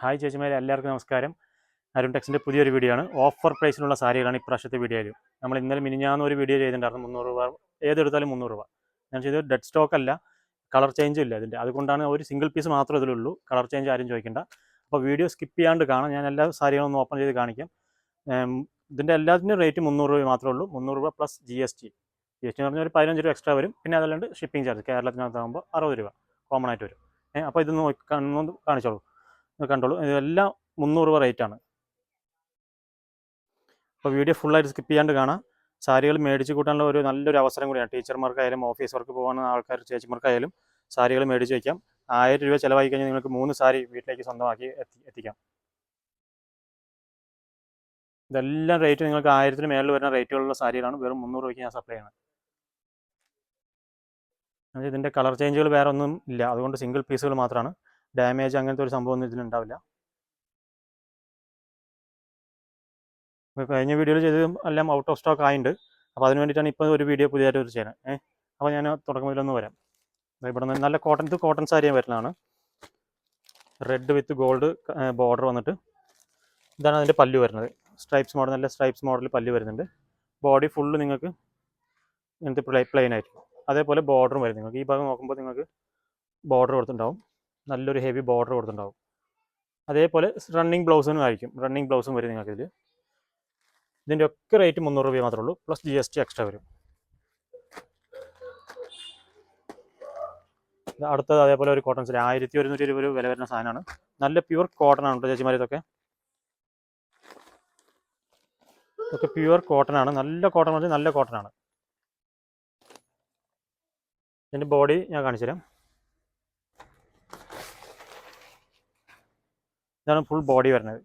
Hi ചേച്ചിമാരെ, എല്ലാവർക്കും നമസ്കാരം. അരുൺ ടെക്സിൻ്റെ പുതിയൊരു വീഡിയോ ആണ്. ഓഫർ പ്രൈസിലുള്ള സാരികളാണ് ഇപ്രാവശ്യത്തെ വീഡിയോയിൽ. നമ്മൾ ഇന്നലെ മിനിഞ്ഞാന്ന് ഒരു വീഡിയോ ചെയ്തിട്ടുണ്ടായിരുന്നു. 300 രൂപ, ഏതെടുത്താലും 300 രൂപ. ഞാൻ ചെയ്തത് ഡെഡ് സ്റ്റോക്ക് അല്ല, കളർ ചേഞ്ചും ഇല്ല ഇതിൻ്റെ. അതുകൊണ്ടാണ് ഒരു സിംഗിൾ പീസ് മാത്രമേ ഇതിലുള്ളൂ. കളർ ചേഞ്ച് ആരും ചോദിക്കേണ്ട. അപ്പോൾ വീഡിയോ സ്കിപ്പ് ചെയ്യാണ്ട് കാണാം. ഞാൻ എല്ലാ സാരികളും ഒന്ന് ഓപ്പൺ ചെയ്ത് കാണിക്കാം. ഇതിൻ്റെ എല്ലാത്തിൻ്റെ റേറ്റ് 300 രൂപ മാത്രമേ ഉള്ളൂ. 300 രൂപ പ്ലസ് GST. GST എന്ന് പറഞ്ഞാൽ ഒരു 15 രൂപ എക്സ്ട്രാ വരും. പിന്നെ അതല്ലാണ്ട് ഷിപ്പിംഗ് ചാർജ് കേരളത്തിനകത്താകുമ്പോൾ 60 രൂപ കോമൺ ആയിട്ട് വരും. അപ്പോൾ ഇതൊന്ന് കാണിച്ചോളൂ, കണ്ടോളൂ. ഇതെല്ലാം 300 രൂപ റേറ്റാണ്. അപ്പോൾ വീഡിയോ ഫുള്ളായിട്ട് സ്കിപ്പ് ചെയ്യാണ്ട് കാണാം. സാരികൾ മേടിച്ച് കൂട്ടാനുള്ള ഒരു നല്ലൊരു അവസരം കൂടിയാണ്. ടീച്ചർമാർക്കായാലും ഓഫീസ് വർക്ക് പോകുന്ന ആൾക്കാർ, ചേച്ചിമാർക്കായാലും സാരികൾ മേടിച്ച് വയ്ക്കാം. 1000 രൂപ ചിലവായി കഴിഞ്ഞാൽ നിങ്ങൾക്ക് 3 സാരി വീട്ടിലേക്ക് സ്വന്തമാക്കി എത്തിക്കാം. ഇതെല്ലാം റേറ്റ് നിങ്ങൾക്ക് 1000-ന് മേളിൽ വരുന്ന റേറ്റുകളുള്ള സാരികളാണ്. വെറും 300 രൂപയ്ക്ക് ഞാൻ സപ്ലൈ ചെയ്യണം. ഇതിൻ്റെ കളർ ചേഞ്ചുകൾ വേറെ ഒന്നും ഇല്ല. അതുകൊണ്ട് സിംഗിൾ പീസുകൾ മാത്രമാണ്. ഡാമേജ് അങ്ങനത്തെ ഒരു സംഭവമൊന്നും ഇതിനുണ്ടാവില്ല. കഴിഞ്ഞ വീഡിയോയിൽ ചെയ്ത് എല്ലാം ഔട്ട് ഓഫ് സ്റ്റോക്ക് ആയിട്ടുണ്ട്. അപ്പോൾ അതിന് വേണ്ടിയിട്ടാണ് ഇപ്പോൾ ഒരു വീഡിയോ പുതിയതായിട്ട് ഒരു ചെയ്യുന്നത്. അപ്പോൾ ഞാൻ തുടക്കം മുതലൊന്ന് വരാം. ഇവിടെ നിന്ന് നല്ല കോട്ടൺ സാരിയാണ് വരുന്നതാണ്. റെഡ് വിത്ത് ഗോൾഡ് ബോർഡർ വന്നിട്ട് ഇതാണ് അതിൻ്റെ പല്ലു വരുന്നത്. സ്ട്രൈപ്സ് മോഡൽ, നല്ല സ്ട്രൈപ്സ് മോഡൽ പല്ലു വരുന്നുണ്ട്. ബോഡി ഫുള്ള് നിങ്ങൾക്ക് ഇങ്ങനത്തെ പ്ലെയിൻ ആയിരിക്കും. അതേപോലെ ബോർഡറും വരും. നിങ്ങൾക്ക് ഈ ഭാഗം നോക്കുമ്പോൾ നിങ്ങൾക്ക് ബോർഡർ കൊടുത്തിട്ടുണ്ടാവും. നല്ലൊരു ഹെവി ബോർഡർ കൊടുത്തിട്ടുണ്ടാവും. അതേപോലെ റണ്ണിങ് ബ്ലൗസിനും ആയിരിക്കും. റണ്ണിങ് ബ്ലൗസും വരും നിങ്ങൾക്ക് ഇതിൽ. ഇതിൻ്റെ ഒക്കെ റേറ്റ് 300 രൂപ മാത്രമേ ഉള്ളൂ. പ്ലസ് GST എക്സ്ട്രാ വരും. അടുത്തത് അതേപോലെ ഒരു കോട്ടൺ സാരി 1120 വില വരുന്ന സാധനമാണ്. നല്ല പ്യുവർ കോട്ടൺ ആണ് കേട്ടോ ചേച്ചിമാർ. ഇതൊക്കെ പ്യുവർ കോട്ടൺ ആണ്. നല്ല കോട്ടൺ പറഞ്ഞാൽ നല്ല കോട്ടൺ ആണ്. ഇതിൻ്റെ ബോഡി ഞാൻ കാണിച്ചു തരാം. ഇതാണ് ഫുൾ ബോഡി വരുന്നത്.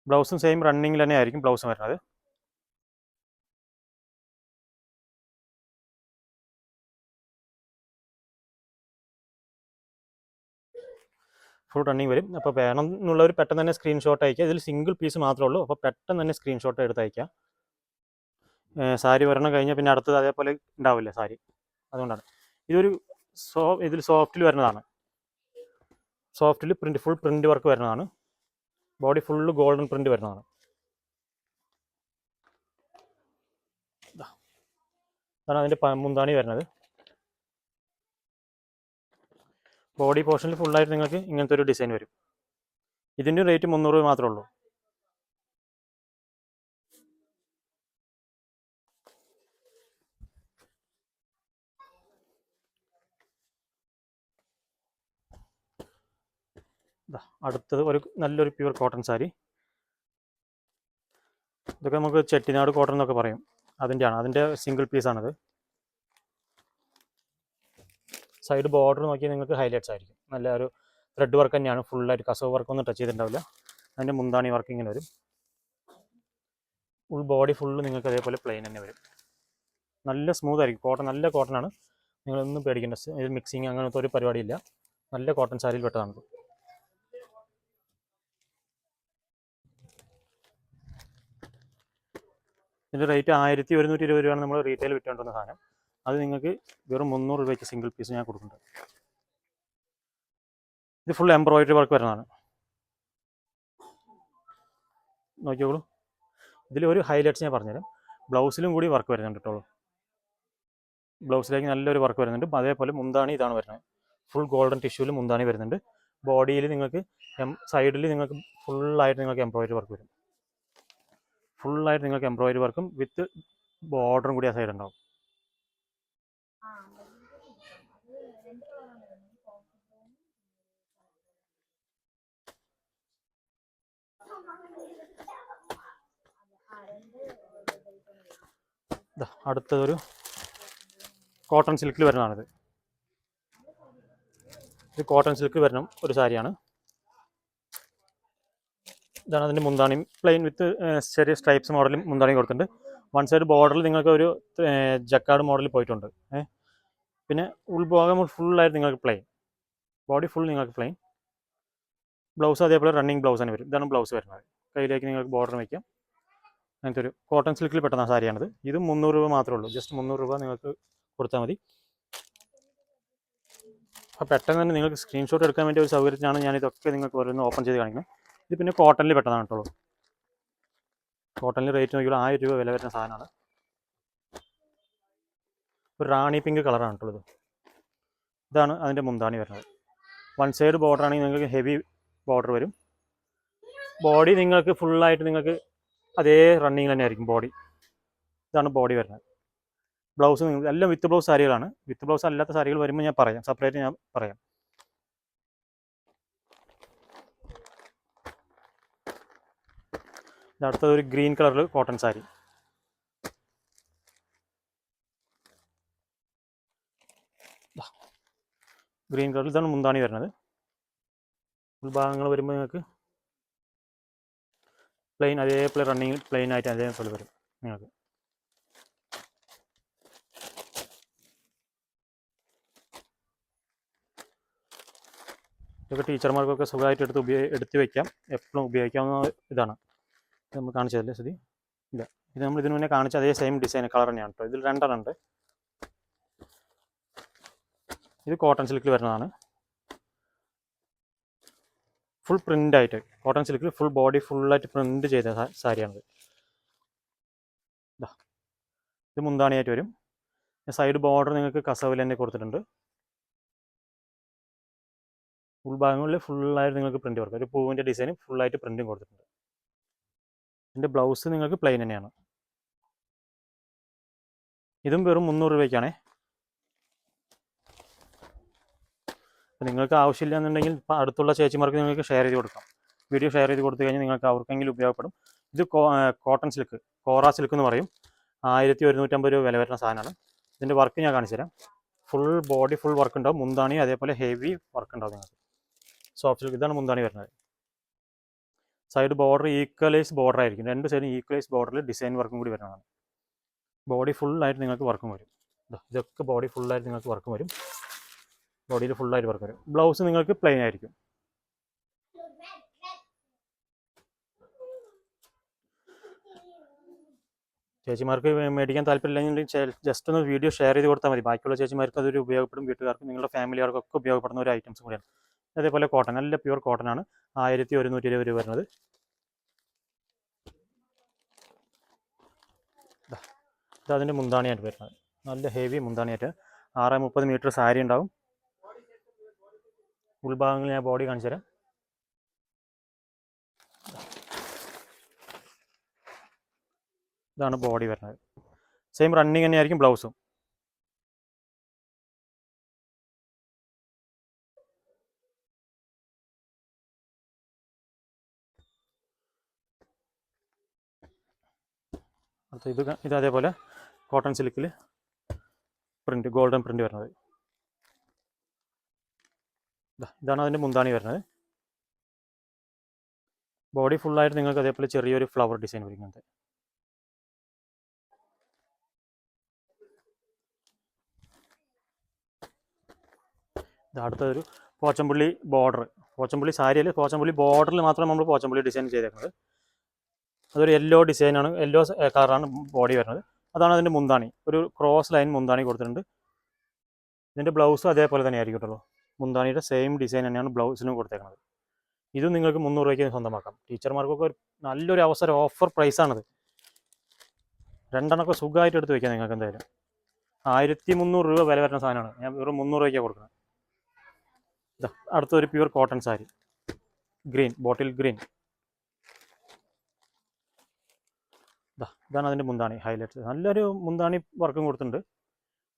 ബ്ലൗസും സെയിം റണ്ണിങ്ങിൽ തന്നെ ആയിരിക്കും ബ്ലൗസും വരുന്നത്. ഫുൾ റണ്ണിങ് വരും. അപ്പോൾ വേണം എന്നുള്ളവർ പെട്ടെന്ന് തന്നെ സ്ക്രീൻഷോട്ട് അയക്കുക. ഇതിൽ സിംഗിൾ പീസ് മാത്രമേ ഉള്ളൂ. അപ്പോൾ പെട്ടെന്ന് തന്നെ സ്ക്രീൻഷോട്ട് എടുത്ത് അയക്കുക. സാരി വരണം കഴിഞ്ഞാൽ പിന്നെ അടുത്തത് അതേപോലെ ഉണ്ടാവില്ല സാരി. അതുകൊണ്ടാണ് ഇതിൽ സോഫ്റ്റിൽ വരുന്നതാണ്. സോഫ്റ്റിൽ ഫുൾ പ്രിൻ്റ് വർക്ക് വരുന്നതാണ്. ബോഡി ഫുള്ള് ഗോൾഡൻ പ്രിൻ്റ് വരുന്നതാണ്. അതാണ് അതിൻ്റെ മുന്താണി വരുന്നത്. ബോഡി പോർഷനിൽ ഫുള്ളായിട്ട് നിങ്ങൾക്ക് ഇങ്ങനത്തെ ഒരു ഡിസൈൻ വരും. ഇതിൻ്റെ റേറ്റ് 300 രൂപ മാത്രമേ ഉള്ളൂ. അടുത്തത് ഒരു നല്ലൊരു പ്യുവർ കോട്ടൺ സാരി. ഇതൊക്കെ നമുക്ക് ചെട്ടിനാട് കോട്ടൺ എന്നൊക്കെ പറയും. അതിൻ്റെ സിംഗിൾ പീസാണിത്. സൈഡ് ബോർഡർ നോക്കിയാൽ നിങ്ങൾക്ക് ഹൈലൈറ്റ്സ് ആയിരിക്കും. നല്ല ഒരു ത്രെഡ് വർക്ക് തന്നെയാണ്. ഫുള്ളായിട്ട് കസവ് വർക്കൊന്നും ടച്ച് ചെയ്തിട്ടുണ്ടാവില്ല. അതിൻ്റെ മുന്താണി വർക്ക് ഇങ്ങനെ വരും. ഫുൾ ബോഡി ഫുള്ള് നിങ്ങൾക്ക് അതേപോലെ പ്ലെയിൻ തന്നെ വരും. നല്ല സ്മൂത്ത് ആയിരിക്കും. കോട്ടൺ നല്ല കോട്ടണാണ്. നിങ്ങളൊന്നും പേടിക്കേണ്ട. ഇത് മിക്സിങ് അങ്ങനത്തെ ഒരു പരിപാടിയില്ല. നല്ല കോട്ടൺ സാരിയിൽ പെട്ടതാണത്. ഇതിൻ്റെ റേറ്റ് 1120 രൂപയാണ് നമ്മൾ റീറ്റെയിൽ വിറ്റുകൊണ്ടുവന്ന സാധനം. അത് നിങ്ങൾക്ക് വെറും 300 രൂപയ്ക്ക് സിംഗിൾ പീസ് ഞാൻ കൊടുക്കുന്നുണ്ട്. ഇത് ഫുൾ എംബ്രോയിഡറി വർക്ക് വരുന്നതാണ്. നോക്കിയോളൂ. ഇതിൽ ഒരു ഹൈലൈറ്റ്സ് ഞാൻ പറഞ്ഞുതരാം. ബ്ലൗസിലും കൂടി വർക്ക് വരുന്നുണ്ട് കേട്ടോ. ബ്ലൗസിലേക്ക് നല്ലൊരു വർക്ക് വരുന്നുണ്ട്. അതേപോലെ മുന്താണി ഇതാണ് വരുന്നത്. ഫുൾ ഗോൾഡൻ ടിഷ്യൂവിൽ മുന്താണി വരുന്നുണ്ട്. ബോഡിയിൽ നിങ്ങൾക്ക് സൈഡിൽ നിങ്ങൾക്ക് ഫുള്ളായിട്ട് നിങ്ങൾക്ക് എംബ്രോയിഡറി വർക്ക് വരും. ഫുള്ളായിട്ട് നിങ്ങൾക്ക് എംബ്രോയിഡറി വർക്കും വിത്ത് ബോർഡറും കൂടി ആ സൈഡ് ഉണ്ടാവും. അടുത്തതൊരു കോട്ടൺ സിൽക്കിൽ വരുന്നതാണിത്. ഇത് കോട്ടൺ സിൽക്ക് വരുന്ന ഒരു സാരിയാണ്. ഇതാണ് അതിൻ്റെ മുന്താണി. പ്ലെയിൻ വിത്ത് ചെറിയ സ്ട്രൈപ്സ് മോഡലും മുന്താണി കൊടുത്തിട്ടുണ്ട്. വൺ സൈഡ് ബോർഡറിൽ നിങ്ങൾക്ക് ഒരു ജക്കാർഡ് മോഡലിൽ പോയിട്ടുണ്ട്. പിന്നെ ഉൾഭാഗം ഫുള്ളായിട്ട് നിങ്ങൾക്ക് പ്ലെയിൻ. ബോഡി ഫുൾ നിങ്ങൾക്ക് പ്ലെയിൻ. ബ്ലൗസ് അതേപോലെ റണ്ണിങ് ബ്ലൗസ് തന്നെ വരും. ഇതാണ് ബ്ലൗസ് വരുന്നത്. കയ്യിലേക്ക് നിങ്ങൾക്ക് ബോർഡർ വയ്ക്കാം. അങ്ങനത്തെ ഒരു കോട്ടൺ സിൽക്കിൽ പെട്ടെന്ന സാരിയാണിത്. ഇത് 300 രൂപ മാത്രമേ ഉള്ളൂ. ജസ്റ്റ് 300 രൂപ നിങ്ങൾക്ക് കൊടുത്താൽ മതി. അപ്പോൾ പെട്ടെന്ന് തന്നെ നിങ്ങൾക്ക് സ്ക്രീൻഷോട്ട് എടുക്കാൻ വേണ്ടി ഒരു സൗകര്യത്തിനാണ് ഞാൻ ഇതൊക്കെ നിങ്ങൾക്ക് ഓരോന്ന് ഓപ്പൺ ചെയ്ത് കാണിക്കുന്നത്. ഇത് പിന്നെ കോട്ടണിൽ പെട്ടതാണ് കേട്ടോ. കോട്ടണിൽ റേറ്റ് നോക്കിയാൽ 1000 രൂപ വില വരുന്ന സാധനമാണ്. ഒരു റാണി പിങ്ക് കളറാണ് കേട്ടോ ഇത്. ഇതാണ് അതിൻ്റെ മുന്താണി വരുന്നത്. വൺ സൈഡ് ബോർഡർ ആണെങ്കിൽ നിങ്ങൾക്ക് ഹെവി ബോർഡർ വരും. ബോഡി നിങ്ങൾക്ക് ഫുള്ളായിട്ട് നിങ്ങൾക്ക് അതേ റണ്ണിങ് തന്നെ ആയിരിക്കും ബോഡി. ഇതാണ് ബോഡി വരുന്നത്. ബ്ലൗസ് നിങ്ങൾ എല്ലാം വിത്ത് ബ്ലൗസ് സാരികളാണ്. വിത്ത് ബ്ലൗസ് അല്ലാത്ത സാരികൾ വരുമ്പോൾ ഞാൻ പറയാം, സെപ്പറേറ്റ് ഞാൻ പറയാം. അടുത്തത് ഒരു ഗ്രീൻ കളറിൽ കോട്ടൺ സാരി. ഗ്രീൻ കളറിൽ ഇതാണ് മുന്താണി വരുന്നത്. ഉൾഭാഗങ്ങൾ വരുമ്പോൾ നിങ്ങൾക്ക് പ്ലെയിൻ അതേപോലെ റണ്ണിങ് പ്ലെയിൻ ആയിട്ട് അതേപോലെ വരും നിങ്ങൾക്ക്. ഇതൊക്കെ ടീച്ചർമാർക്കൊക്കെ സുഖമായിട്ട് എടുത്ത് വയ്ക്കാം, എപ്പോഴും ഉപയോഗിക്കാവുന്ന ഇതാണ്. ഇത് നമ്മൾ കാണിച്ചതല്ലേ സ്ഥിതി ഇല്ല, ഇത് നമ്മൾ ഇതിനു മുന്നേ കാണിച്ച അതേ സെയിം ഡിസൈൻ കളർ തന്നെയാണ് കേട്ടോ. ഇതിൽ 2 ഉണ്ട്. ഇത് കോട്ടൺ സിൽക്കിൽ വരുന്നതാണ്. ഫുൾ പ്രിൻ്റ് ആയിട്ട് കോട്ടൺ സിൽക്കിൽ ഫുൾ ബോഡി ഫുള്ളായിട്ട് പ്രിൻ്റ് ചെയ്ത സാരിയാണിത്. ഇത് മുന്താണിയായിട്ട് വരും. സൈഡ് ബോർഡർ നിങ്ങൾക്ക് കസവിൽ തന്നെ കൊടുത്തിട്ടുണ്ട്. ഉൾഭാഗങ്ങളിൽ ഫുള്ളായിട്ട് നിങ്ങൾക്ക് പ്രിൻ്റ് വർക്ക്, ഒരു പൂവിൻ്റെ ഡിസൈൻ ഫുള്ളായിട്ട് പ്രിൻറ്റും കൊടുത്തിട്ടുണ്ട്. ഇതിൻ്റെ ബ്ലൗസ് നിങ്ങൾക്ക് പ്ലെയിൻ തന്നെയാണ്. ഇതും വെറും 300 രൂപയ്ക്കാണേ. അപ്പോൾ നിങ്ങൾക്ക് ആവശ്യമില്ല എന്നുണ്ടെങ്കിൽ അടുത്തുള്ള ചേച്ചിമാർക്ക് നിങ്ങൾക്ക് ഷെയർ ചെയ്ത് കൊടുക്കാം. വീഡിയോ ഷെയർ ചെയ്ത് കൊടുത്തു കഴിഞ്ഞാൽ നിങ്ങൾക്ക് അവർക്കെങ്കിലും ഉപയോഗപ്പെടും. ഇത് കോട്ടൺ സിൽക്ക്, കോറ സിൽക്ക് എന്ന് പറയും. 1150 രൂപ വില വരുന്ന സാധനമാണ്. ഇതിൻ്റെ വർക്ക് ഞാൻ കാണിച്ചു തരാം. ഫുൾ ബോഡി ഫുൾ വർക്ക് ഉണ്ടാവും. മുന്താണി അതേപോലെ ഹെവി വർക്ക് ഉണ്ടാവും നിങ്ങൾക്ക്. സോഫ്റ്റ് സിൽക്ക് ഇതാണ് മുന്താണി വരുന്നത്. സൈഡ് ബോർഡർ ഈക്വലൈസ് ബോർഡർ ആയിരിക്കും. 2 സൈഡും ഈക്വലൈസ് ബോർഡറിൽ ഡിസൈൻ വർക്കും കൂടി വരുന്നതാണ്. ബോഡി ഫുള്ളായിട്ട് നിങ്ങൾക്ക് വർക്കും വരും. ഇതൊക്കെ ബോഡി ഫുള്ളായിട്ട് നിങ്ങൾക്ക് വർക്കും വരും. ബോഡിയിൽ ഫുള്ളായിട്ട് വർക്ക് വരും. ബ്ലൗസ് നിങ്ങൾക്ക് പ്ലെയിൻ ആയിരിക്കും. ചേച്ചിമാർക്ക് മേടിക്കാൻ താല്പര്യമില്ലെങ്കിൽ ജസ്റ്റ് ഒന്ന് വീഡിയോ ഷെയർ ചെയ്ത് കൊടുത്താൽ മതി. ബാക്കിയുള്ള ചേച്ചിമാർക്ക് അതൊരു ഉപയോഗപ്പെടും. വീട്ടുകാർക്കും നിങ്ങളുടെ ഫാമിലിയാർക്കൊക്കെ ഉപയോഗപ്പെടുന്ന ഒരു ഐറ്റംസ് കൂടിയാണ്. അതേപോലെ കോട്ടൺ, നല്ല പ്യുവർ കോട്ടൺ ആണ്. 1120 രൂപ വരുന്നത്. ഇത് അതിൻ്റെ മുന്താണിയായിട്ട് വരുന്നത്. നല്ല ഹെവി മുന്താണിയായിട്ട് 630 മീറ്റർ സാരി ഉണ്ടാവും. ഉൾഭാഗങ്ങൾ ഞാൻ ബോഡി കാണിച്ചു തരാം. ഇതാണ് ബോഡി വരുന്നത്. സെയിം റണ്ണിങ് തന്നെയായിരിക്കും ബ്ലൗസും. ഇത് അതേപോലെ കോട്ടൺ സിൽക്കിൽ പ്രിൻ്റ്, ഗോൾഡൻ പ്രിൻ്റ് വരുന്നത്. ഇതാണ് അതിൻ്റെ മുന്താണി വരുന്നത്. ബോഡി ഫുള്ളായിട്ട് നിങ്ങൾക്ക് അതേപോലെ ചെറിയൊരു ഫ്ലവർ ഡിസൈൻ വരുന്നത്. അടുത്തൊരു പോച്ചമ്പുള്ളി ബോർഡർ. പോച്ചമ്പുള്ളി സാരിയിൽ പോച്ചമ്പുള്ളി ബോർഡറിൽ മാത്രം നമ്മൾ പോച്ചമ്പുള്ളി ഡിസൈൻ ചെയ്തേക്കുന്നത്. അതൊരു യെല്ലോ ഡിസൈനാണ്, യെല്ലോ കളറാണ് ബോഡി വരുന്നത്. അതാണ് അതിൻ്റെ മുന്താണി. ഒരു ക്രോസ് ലൈൻ മുന്താണി കൊടുത്തിട്ടുണ്ട്. ഇതിൻ്റെ ബ്ലൗസും അതേപോലെ തന്നെ ആയിരിക്കും കേട്ടോ. മുന്താണിയുടെ സെയിം ഡിസൈൻ തന്നെയാണ് ബ്ലൗസിനും കൊടുത്തേക്കുന്നത്. ഇതും നിങ്ങൾക്ക് 300 രൂപയ്ക്ക് സ്വന്തമാക്കാം. ടീച്ചർമാർക്കൊക്കെ നല്ലൊരു അവസരം, ഓഫർ പ്രൈസാണിത്. 2 സുഖമായിട്ട് എടുത്ത് വയ്ക്കാം നിങ്ങൾക്ക്. എന്തായാലും 1300 രൂപ വില വരുന്ന സാധനമാണ്. ഞാൻ വെറും 300 രൂപയ്ക്കാണ് കൊടുക്കുന്നത്. അടുത്തൊരു pure cotton sari, green, bottle green. ഇതാണ് അതിൻ്റെ മുന്താണി ഹൈലൈറ്റ്സ്. നല്ലൊരു മുന്താണി വർക്കും കൊടുത്തിട്ടുണ്ട്.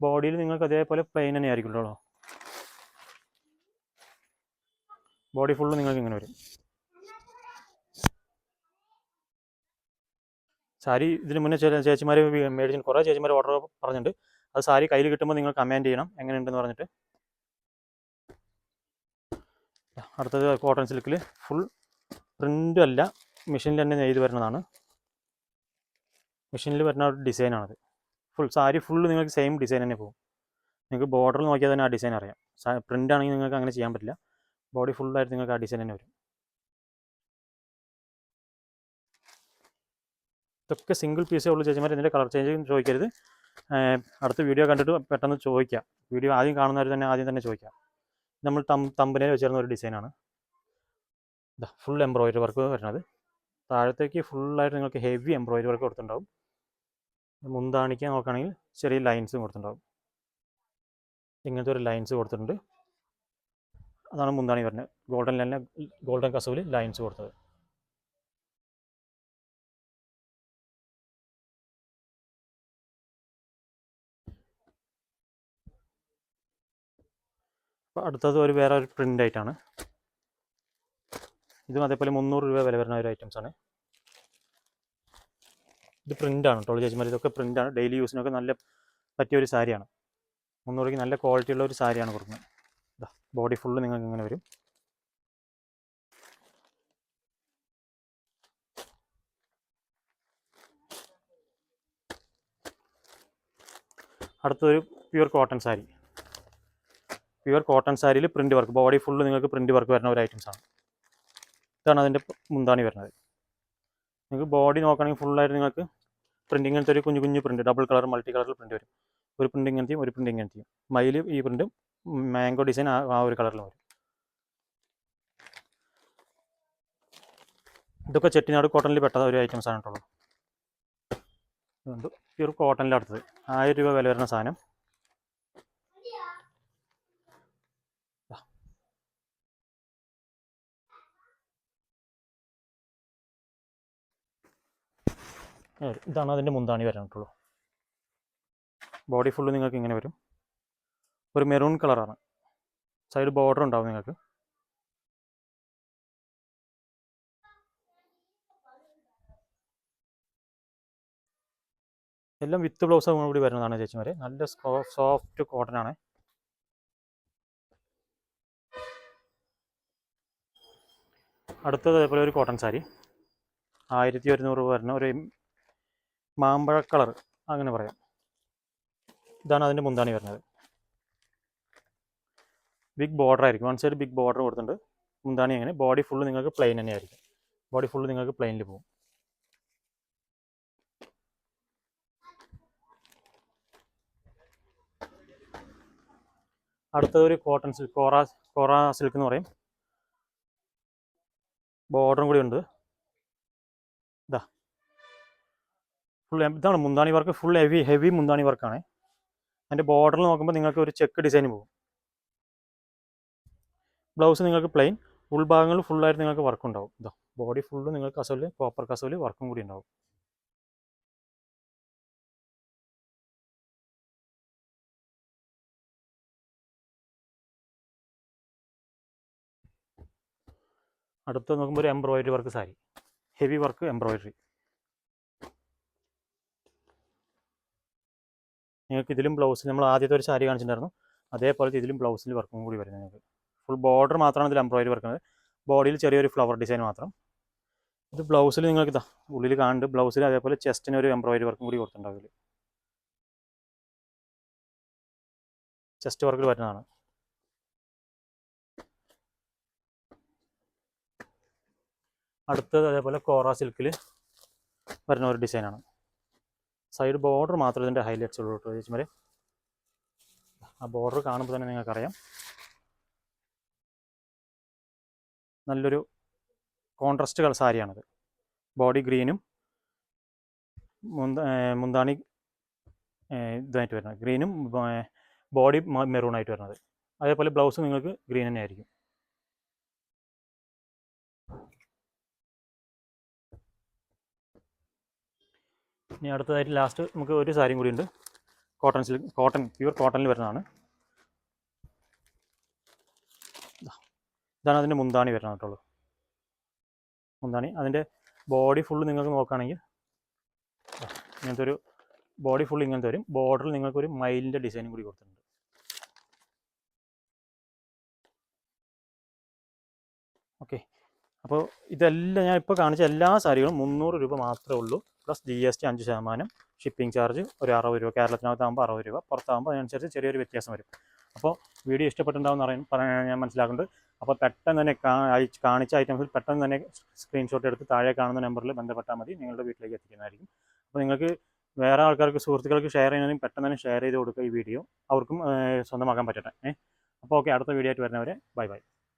ബോഡിയിൽ നിങ്ങൾക്ക് അതേപോലെ പ്ലെയിൻ തന്നെ ആയിരിക്കും കേട്ടോ. ബോഡി ഫുള്ള് നിങ്ങൾക്ക് ഇങ്ങനെ വരും. സാരി ഇതിന് മുന്നേ ചേച്ചിമാർ മേടിച്ചിട്ട് കുറേ ചേച്ചിമാർ ഓർഡർ പറഞ്ഞിട്ടുണ്ട്. അത് സാരി കയ്യിൽ കിട്ടുമ്പോൾ നിങ്ങൾ കമൻറ്റ് ചെയ്യണം എങ്ങനെയുണ്ടെന്ന് പറഞ്ഞിട്ട്. അടുത്തത് കോട്ടൺ സിൽക്കിൽ ഫുൾ പ്രിൻ്റ് അല്ല, മെഷീനിൽ തന്നെ നെയ്ത് വരുന്നതാണ്. മെഷീനിൽ വരുന്ന ഒരു ഡിസൈനാണത്. ഫുൾ സാരി ഫുള്ള് നിങ്ങൾക്ക് സെയിം ഡിസൈൻ തന്നെ പോകും. നിങ്ങൾക്ക് ബോർഡറിൽ നോക്കിയാൽ തന്നെ ആ ഡിസൈൻ അറിയാം. പ്രിൻ്റ് ആണെങ്കിൽ നിങ്ങൾക്ക് അങ്ങനെ ചെയ്യാൻ പറ്റില്ല. ബോഡി ഫുള്ളായിട്ട് നിങ്ങൾക്ക് ആ ഡിസൈൻ തന്നെ വരും. ഇതൊക്കെ സിംഗിൾ പീസേ ഉള്ളൂ ചേച്ചിമാർ. ഇതിൻ്റെ കളർ ചേഞ്ച് ചോദിക്കരുത്. അടുത്ത വീഡിയോ കണ്ടിട്ട് പെട്ടെന്ന് ചോദിക്കാം. വീഡിയോ ആദ്യം കാണുന്നവർ തന്നെ ആദ്യം തന്നെ ചോദിക്കാം. നമ്മൾ തമ്പനയിൽ വെച്ചിരുന്ന ഒരു ഡിസൈനാണ്. ഇതാ ഫുൾ എംബ്രോയിഡറി വർക്ക് വരുന്നത്. താഴത്തേക്ക് ഫുള്ളായിട്ട് നിങ്ങൾക്ക് ഹെവി എംബ്രോയിഡറി വർക്ക് കൊടുത്തിട്ടുണ്ടാവും. മുന്താണിക്കാൻ നോക്കുകയാണെങ്കിൽ ചെറിയ ലൈൻസും കൊടുത്തിട്ടുണ്ടാവും. ഇങ്ങനത്തെ ഒരു ലൈൻസ് കൊടുത്തിട്ടുണ്ട്. അതാണ് മുന്താണി വരുന്നത്. ഗോൾഡൻ കസവിൽ ലൈൻസ് കൊടുത്തത്. അപ്പോൾ അടുത്തത് വേറെ ഒരു പ്രിൻ്റ് ആയിട്ടാണ്. ഇതും അതേപോലെ 300 രൂപ വില വരുന്ന ഒരു ഐറ്റംസാണ്. ഇത് പ്രിൻ്റാണ് കേട്ടോ ചേച്ചിമാർ. ഇതൊക്കെ പ്രിൻ്റാണ്. ഡെയിലി യൂസിനൊക്കെ നല്ല പറ്റിയ ഒരു സാരിയാണ്. 300 രൂപയ്ക്ക് നല്ല ക്വാളിറ്റി ഉള്ള ഒരു സാരിയാണ് കൊടുക്കുന്നത്. ബോഡി ഫുള്ള് നിങ്ങൾക്ക് ഇങ്ങനെ വരും. അടുത്തൊരു pure cotton sari. Pure cotton സാരിയിൽ പ്രിൻ്റ് വർക്ക്, ബോഡി ഫുള്ള് നിങ്ങൾക്ക് പ്രിൻ്റ് വർക്ക് വരുന്ന ഒരു ഐറ്റംസാണ്. ഇതാണ് അതിൻ്റെ മുന്താണി വരുന്നത്. നിങ്ങൾക്ക് ബോഡി നോക്കുകയാണെങ്കിൽ ഫുള്ളായിട്ട് നിങ്ങൾക്ക് പ്രിൻ്റ് ഇങ്ങനത്തെ ഒരു കുഞ്ഞു കുഞ്ഞു പ്രിൻ്റ്, ഡബിൾ കളർ മൾട്ടി കളറിൽ പ്രിൻ്റ് വരും. ഒരു പ്രിൻ്റ് ഇങ്ങനത്തെയും ഒരു പ്രിൻ്റ് ഇങ്ങനത്തെയും. മയിൽ ഈ പ്രിൻ്റും മാംഗോ ഡിസൈൻ ആ ഒരു കളറിലും വരും. ഇതൊക്കെ ചെട്ടിനാട് കോട്ടണിൽ പെട്ട ഒരു ഐറ്റംസാണ് കേട്ടോ. അതുകൊണ്ട് പ്യൂർ കോട്ടണിൽ അടുത്തത് 1000 രൂപ വില വരുന്ന സാധനം. ഇതാണ് അതിൻ്റെ മുന്താണി വരാനായിട്ടുള്ളൂ. ബോഡി ഫുള്ള് നിങ്ങൾക്ക് ഇങ്ങനെ വരും. ഒരു മെറൂൺ കളറാണ്. സൈഡ് ബോർഡർ ഉണ്ടാവും നിങ്ങൾക്ക്. എല്ലാം വിത്ത് ബ്ലൗസ് കൂടി വരുന്നതാണ് ചേച്ചിമാരെ. നല്ല സോഫ്റ്റ് കോട്ടൺ ആണ്. അടുത്തത് അതേപോലെ ഒരു കോട്ടൺ സാരി 1100 രൂപ വരുന്ന ഒരു മാമ്പഴ കളർ അങ്ങനെ പറയാം. ഇതാണ് അതിൻ്റെ മുന്താണി വരുന്നത്. ബിഗ് ബോർഡർ ആയിരിക്കും. വൺ സൈഡ് ബിഗ് ബോർഡർ കൊടുത്തിട്ടുണ്ട്. മുന്താണി അങ്ങനെ. ബോഡി ഫുള്ള് നിങ്ങൾക്ക് പ്ലെയിൻ തന്നെയായിരിക്കും. ബോഡി ഫുള്ള് നിങ്ങൾക്ക് പ്ലെയിനിൽ പോകും. അടുത്തൊരു കോട്ടൺ സിൽക്ക്, കോറ സിൽക്ക് എന്ന് പറയും. ബോർഡറും കൂടി ഉണ്ട്. ഇതാണ് മുന്താണി വർക്ക്. ഫുൾ ഹെവി മുന്താണി വർക്കാണ്. അതിൻ്റെ ബോർഡറിൽ നോക്കുമ്പോൾ നിങ്ങൾക്ക് ഒരു ചെക്ക് ഡിസൈൻ പോകും. ബ്ലൗസ് നിങ്ങൾക്ക് പ്ലെയിൻ. ഉൾഭാഗങ്ങളിൽ ഫുള്ളായിട്ട് നിങ്ങൾക്ക് വർക്ക് ഉണ്ടാവും. ബോഡി ഫുള്ള് നിങ്ങൾക്ക് കസവിൽ, കോപ്പർ കസവിൽ വർക്കും കൂടി ഉണ്ടാവും. അടുത്ത് നോക്കുമ്പോൾ ഒരു embroidery work sari, heavy work embroidery. നിങ്ങൾക്ക് ഇതിലും ബ്ലൗസിൽ നമ്മൾ ആദ്യത്തെ ഒരു സാരി കാണിച്ചിട്ടുണ്ടായിരുന്നു, അതേപോലെ ഇതിലും ബ്ലൗസിൽ വർക്കും കൂടി വരുന്നത്. നിങ്ങൾക്ക് ഫുൾ ബോർഡർ മാത്രമാണ് ഇതിൽ എംബ്രോയിഡറി വർക്കുന്നത്. ബോഡിയിൽ ചെറിയൊരു ഫ്ലവർ ഡിസൈൻ മാത്രം. ഇത് ബ്ലൗസിൽ നിങ്ങൾക്ക് ഉള്ളിൽ കാണുന്നുണ്ട്. ബ്ലൗസിൽ അതേപോലെ ചെസ്റ്റിന് ഒരു എംബ്രോയിഡറി വർക്കും കൂടി കൊടുത്തിട്ടുണ്ടാവും. ഇതിൽ ചെസ്റ്റ് വർക്കിൽ വരുന്നതാണ്. അടുത്തത് അതേപോലെ കോറ സിൽക്കിൽ വരുന്ന ഒരു ഡിസൈനാണ്. സൈഡ് ബോർഡർ മാത്രം ഇതിൻ്റെ ഹൈലൈറ്റ്സ് ഉള്ളൂ കേട്ടോ ചേച്ചിമാരെ. ആ ബോർഡർ കാണുമ്പോൾ തന്നെ നിങ്ങൾക്കറിയാം നല്ലൊരു കോൺട്രാസ്റ്റ് കളർ സാരിയാണത്. ബോഡി ഗ്രീനും മുന്താണി ഇതായിട്ട് വരുന്നത്, ഗ്രീനും ബോഡി മെറൂൺ ആയിട്ട് വരുന്നത്. അതേപോലെ ബ്ലൗസ് നിങ്ങൾക്ക് ഗ്രീൻ തന്നെ ആയിരിക്കും. ഇനി അടുത്തതായിട്ട് ലാസ്റ്റ് നമുക്ക് ഒരു സാരിയും കൂടി ഉണ്ട്. പ്യുവർ കോട്ടണിൽ വരുന്നതാണ്. ഇതാണ് അതിൻ്റെ മുന്താണി വരുന്നത് കേട്ടോ. മുന്താണി അതിൻ്റെ ബോഡി ഫുള്ള് നിങ്ങൾക്ക് നോക്കുകയാണെങ്കിൽ ഇങ്ങനത്തെ ഒരു ബോഡി ഫുൾ ഇങ്ങനത്തെ വരും. ബോർഡറിൽ നിങ്ങൾക്കൊരു മയിലിൻ്റെ ഡിസൈനും കൂടി കൊടുത്തിട്ടുണ്ട്. ഓക്കെ, അപ്പോൾ ഇതെല്ലാം ഞാൻ ഇപ്പോൾ കാണിച്ച എല്ലാ സാരികളും 300 രൂപ മാത്രമേ ഉള്ളൂ. പ്ലസ് GST 5%, ഷിപ്പിംഗ് ചാർജ് ഒരു 60 രൂപ. കേരളത്തിനകത്താകുമ്പോൾ 60 രൂപ, പുറത്താകുമ്പോൾ അതിനനുസരിച്ച് ചെറിയൊരു വ്യത്യാസം വരും. അപ്പോൾ വീഡിയോ ഇഷ്ടപ്പെട്ടിട്ടുണ്ടാവും പറയാൻ ഞാൻ മനസ്സിലാക്കുന്നുണ്ട്. അപ്പോൾ പെട്ടെന്ന് തന്നെ കാണിച്ച ഐറ്റംസിൽ പെട്ടെന്ന് തന്നെ സ്ക്രീൻഷോട്ട് എടുത്ത് താഴെ കാണുന്ന നമ്പറിൽ ബന്ധപ്പെട്ടാൽ മതി. നിങ്ങളുടെ വീട്ടിലേക്ക് എത്തിക്കുന്നതായിരിക്കും. അപ്പോൾ നിങ്ങൾക്ക് വേറെ ആൾക്കാർക്ക്, സുഹൃത്തുക്കൾക്ക് ഷെയർ ചെയ്യുന്നതിനും പെട്ടെന്ന് തന്നെ ഷെയർ ചെയ്ത് കൊടുക്കുക ഈ വീഡിയോ. അവർക്കും സ്വന്തമാക്കാൻ പറ്റട്ടെ. അപ്പോൾ ഓക്കെ, അടുത്ത വീഡിയോ ആയിട്ട് വരുന്നവരെ ബൈ ബൈ.